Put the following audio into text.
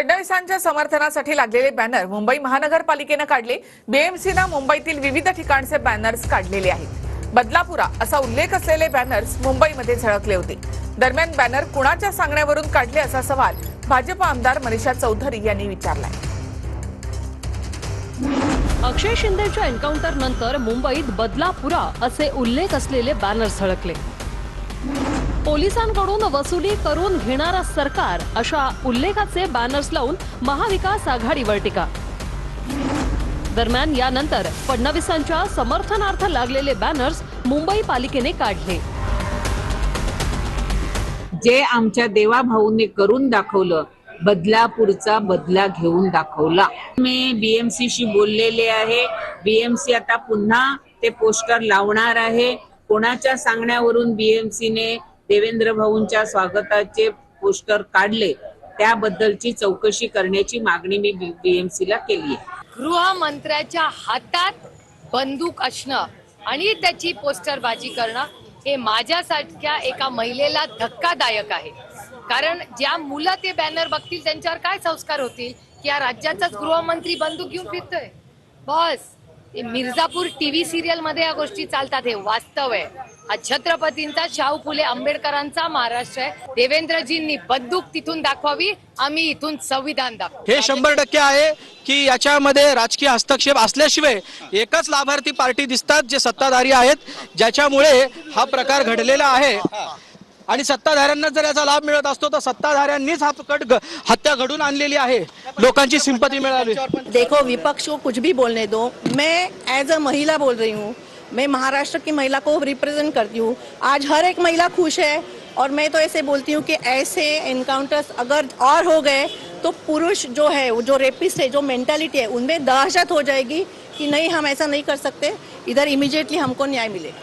फडणवीसांच्या समर्थनासाठी लागलेले बॅनर मुंबई महानगरपालिकेने काढले। बीएमसीने मुंबईतील विविध ठिकाणचे बॅनर्स काढलेले आहेत। बदलापुरा असा उल्लेख असलेले बॅनर्स मुंबईमध्ये झळकले होते। दरम्यान बॅनर कुणाच्या सांगण्यावरून काढले असा सवाल भाजप आमदार मनीषा चौधरी यांनी विचारलाय। अक्षय शिंदेच्या एन्काउंटर नंतर मुंबईत बदलापुरा असे उल्लेख असलेले बॅनर्स झळकले। पोलिसांकडून वसुली करून घेणारा सरकार अशा उल्लेखाचे बॅनर्स लावून महाविकास आघाडीवर टीका। दरम्यान यानंतर फडणवीसांच्या समर्थनार्थ लागलेले बॅनर्स मुंबई पालिकेने काढले। जे आमच्या देवा भाऊने करून दाखवलं, बदलापूरचा बदला घेऊन दाखवला। मी बीएमसीशी बोललेले आहे। बीएमसी आता पुन्हा ते पोस्टर लावणार आहे। कोणाच्या सांगण्यावरून बीएमसीने देवेंद्र भाऊंच्या स्वागताचे पोस्टर काढले त्याबद्दलची चौकशी करण्याची मागणी मी बीएमसीला केली आहे। गृहमंत्र्याच्या हातात बंदूक असणं आणि त्याची पोस्टरबाजी करणं हे माझ्यासारख्या एका महिलेला धक्कादायक आहे। कारण ज्या मुलं ते बॅनर बघतील त्यांच्यावर काय संस्कार होतील की या राज्याचाच गृहमंत्री बंदूक घेऊन फिरतोय। बस मिर्झापूर टीव्ही सिरियल मध्ये या गोष्टी चालतात, हे वास्तव आहे। हा छत्रपतींचा, शाहू फुले आंबेडकरांचा महाराष्ट्र आहे। देवेंद्रजींनी बंदूक तिथून दाखवावी, आम्ही इथून संविधान दाखवू। हे 100% आहे की याच्यामध्ये राजकीय हस्तक्षेप असल्याशिवाय एकच लाभार्थी पार्टी दिसतात जे सत्ताधारी आहेत, ज्याच्यामुळे हा प्रकार घडलेला आहे। आणि सत्ताधाऱ्यांना जर याचा लाभ मिळत असतो तर सत्ताधाऱ्यांनीच हा हत्या घडून आणलेली आहे, लोकांची सिंपती मिळावी। देखो, विपक्ष को कुछ भी बोलने दो, मैं एज अ महिला बोल रही हूँ। मैं महाराष्ट्र की महिला को रिप्रेजेंट करती हूँ। आज हर एक महिला खुश है और मैं तो ऐसे बोलती हूँ कि ऐसे एनकाउंटर्स अगर और हो गए तो पुरुष जो है, जो रेपिस्ट है, जो मेंटालिटी है, उनमें दहशत हो जाएगी कि नहीं, हम ऐसा नहीं कर सकते, इधर इमीडिएटली हमको न्याय मिले।